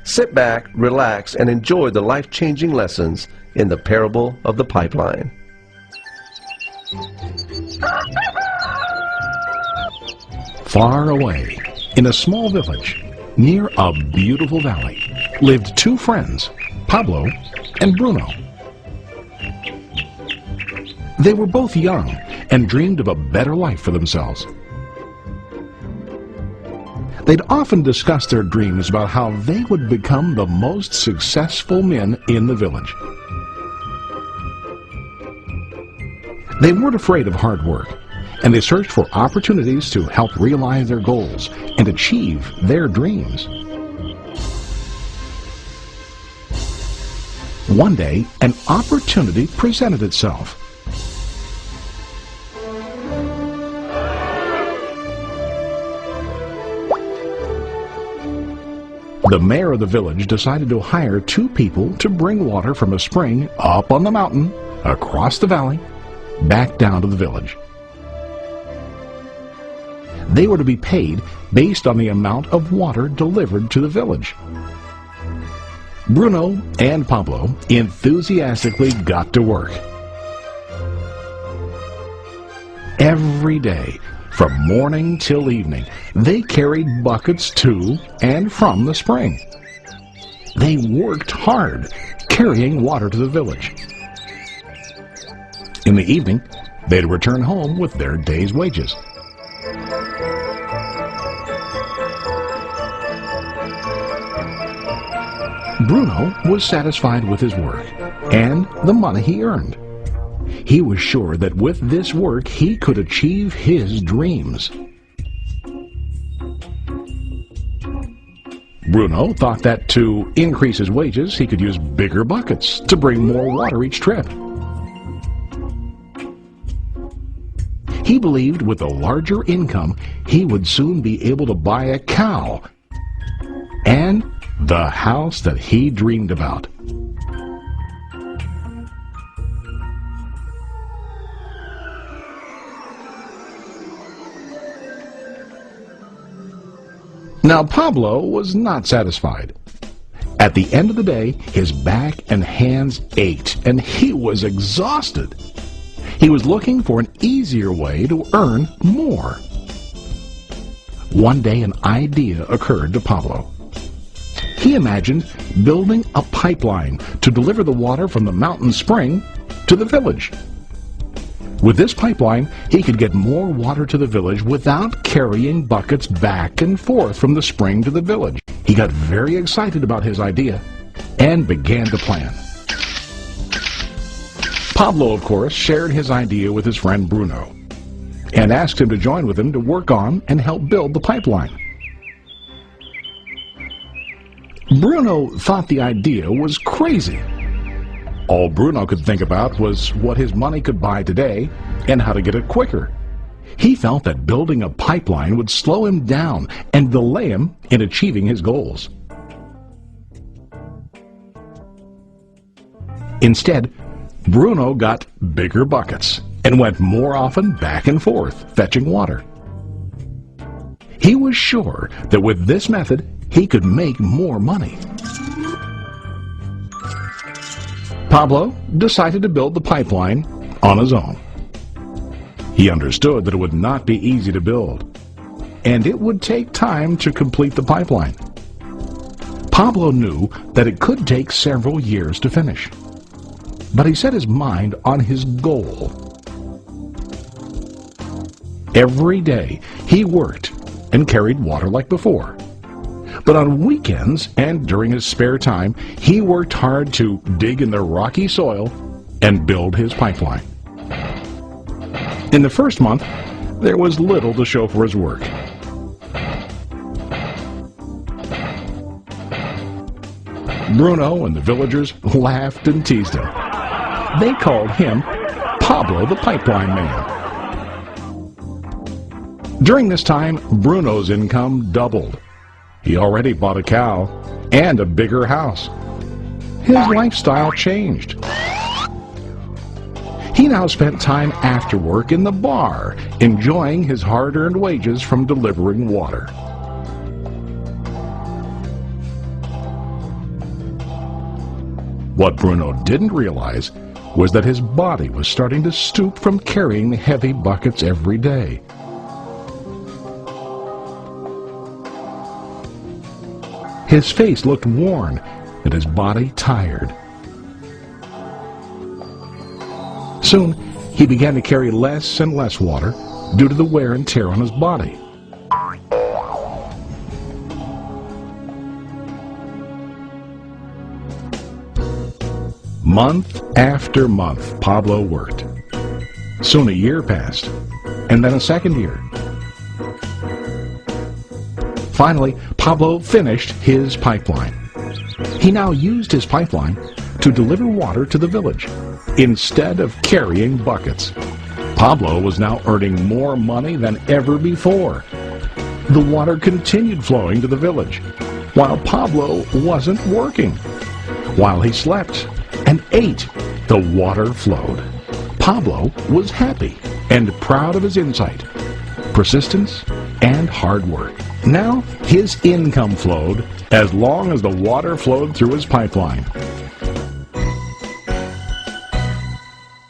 Sit back, relax, and enjoy the life-changing lessons in the parable of the pipeline. Far away, in a small village, near a beautiful valley, lived two friends, Pablo and Bruno. They were both young and dreamed of a better life for themselves. They'd often discuss their dreams about how they would become the most successful men in the village. They weren't afraid of hard work, and they searched for opportunities to help realize their goals and achieve their dreams. One day, an opportunity presented itself. The mayor of the village decided to hire two people to bring water from a spring up on the mountain, across the valley, back down to the village. They were to be paid based on the amount of water delivered to the village. Bruno and Pablo enthusiastically got to work. Every day, from morning till evening, they carried buckets to and from the spring. They worked hard, carrying water to the village. In the evening, they'd return home with their day's wages. Bruno was satisfied with his work and the money he earned. He was sure that with this work he could achieve his dreams. Bruno thought that to increase his wages he could use bigger buckets to bring more water each trip. He believed with a larger income he would soon be able to buy a cow and the house that he dreamed about. Now Pablo was not satisfied. At the end of the day, his back and hands ached, and he was exhausted. He was looking for an easier way to earn more. One day an idea occurred to Pablo. He imagined building a pipeline to deliver the water from the mountain spring to the village. With this pipeline, he could get more water to the village without carrying buckets back and forth from the spring to the village. He got very excited about his idea and began to plan. Pablo, of course, shared his idea with his friend Bruno and asked him to join with him to work on and help build the pipeline. Bruno thought the idea was crazy. All Bruno could think about was what his money could buy today and how to get it quicker. He felt that building a pipeline would slow him down and delay him in achieving his goals. Instead, Bruno got bigger buckets and went more often back and forth fetching water. He was sure that with this method he could make more money. Pablo decided to build the pipeline on his own. He understood that it would not be easy to build, and it would take time to complete the pipeline. Pablo knew that it could take several years to finish, but he set his mind on his goal. Every day he worked and carried water like before. But on weekends and during his spare time, he worked hard to dig in the rocky soil and build his pipeline. In the first month, there was little to show for his work. Bruno and the villagers laughed and teased him. They called him Pablo the Pipeline Man. During this time, Bruno's income doubled. He already bought a cow and a bigger house. His lifestyle changed. He now spent time after work in the bar, enjoying his hard-earned wages from delivering water. What Bruno didn't realize was that his body was starting to stoop from carrying the heavy buckets every day. His face looked worn and his body tired. Soon, he began to carry less and less water due to the wear and tear on his body. Month after month, Pablo worked. Soon a year passed, and then a second year. Finally, Pablo finished his pipeline. He now used his pipeline to deliver water to the village instead of carrying buckets. Pablo was now earning more money than ever before. The water continued flowing to the village, while Pablo wasn't working. While he slept and ate, the water flowed. Pablo was happy and proud of his insight, persistence, and hard work. Now his income flowed as long as the water flowed through his pipeline.